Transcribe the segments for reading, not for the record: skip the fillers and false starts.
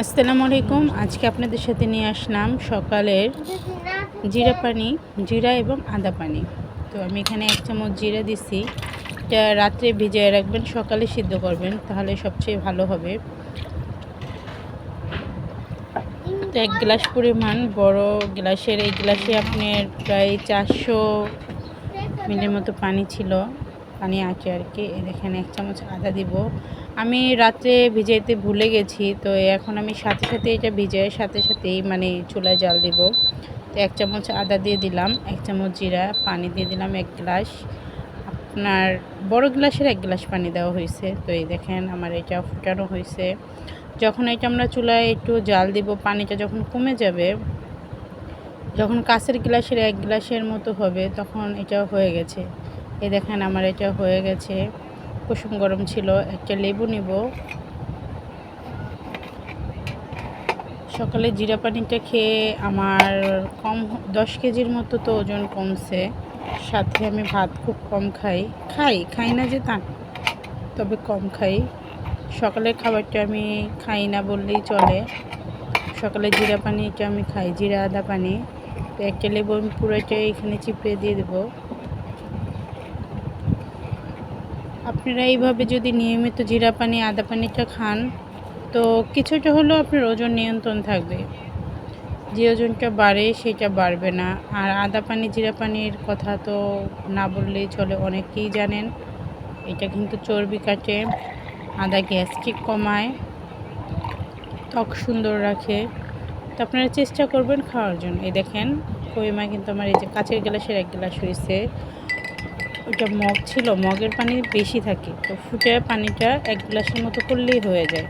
আসসালামু আলাইকুম। আজকে আপনাদের সাথে নিয়ে আসলাম সকালের জিরা এবং আদা পানি। তো আমি এখানে 1 চামচ জিরা দিছি। এটা রাত্রে ভিজিয়ে রাখবেন, সকালে সিদ্ধ করবেন, তাহলে সবচেয়ে ভালো হবে। তো 1 গ্লাস পরিমাণ বড় গ্লাসের, এই গ্লাসে আপনার প্রায় 400 মিলির মতো পানি ছিল, পানি আছে আর কি। দেখেন 1 চামচ আদা দিব। আমি রাত্রে ভিজাইতে ভুলে গেছি, তো এখন আমি সাথে সাথে এটা ভিজাই সাথেই মানে চুলায় জাল দিব। তো 1 চামচ আদা দিয়ে দিলাম, 1 চামচ জিরা, পানি দিয়ে দিলাম 1 গ্লাস। আপনার বড় গ্লাসের 1 গ্লাস পানি দেওয়া হয়েছে। তো এই দেখেন আমার এটা ফুটানো হয়েছে। যখন এটা আমরা চুলায় একটু জাল দিব, পানিটা যখন কমে যাবে, যখন কাঁচের গ্লাসের 1 গ্লাসের মতো হবে, তখন এটা হয়ে গেছে। এই দেখেন আমার এটা হয়ে গেছে। কুসুম গরম ছিল। একটা লেবু নিব। সকালে জিরা পানিটা খেয়ে আমার 10 কেজির মতো তো ওজন কমছে। সাথে আমি ভাত খুব কম খাই না যে তা, তবে কম খাই। সকালের খাবারটা আমি খাই না বললেই চলে। সকালে জিরা পানিটা আমি খাই, জিরা আদা পানি। তো একটা লেবু আমি পুরোটাই এখানে চিপড়ে দিয়ে দেবো। আপনারা এইভাবে যদি নিয়মিত জিরা পানি আদা পানিটা খান, তো কিছুটা হলেও আপনার ওজন নিয়ন্ত্রণ থাকবে। যে ওজনটা বাড়ে সেটা বাড়বে না। আর আদা পানি জিরা পানির কথা তো না বললেই চলে, অনেকেই জানেন। এটা কিন্তু চর্বি কাটে, আদা গ্যাস্ট্রিক কমায়, ত্বক সুন্দর রাখে। তো আপনারা চেষ্টা করবেন খাওয়ার জন্য। এই দেখেন কইমা কিন্তু আমার এই যে কাঁচের গ্লাসের 1 গ্লাস হয়েছে। ওইটা মগ ছিল, মগের পানি বেশি থাকে, তো ফুটে পানিটা 1 গ্লাসের মতো করলেই হয়ে যায়।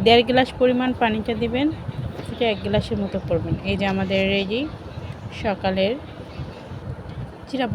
1.5 গ্লাস পরিমাণ পানিটা দিবেন, ফুটে 1 গ্লাসের মতো করবেন। এই যে আমাদের রেডি সকালের জিরা।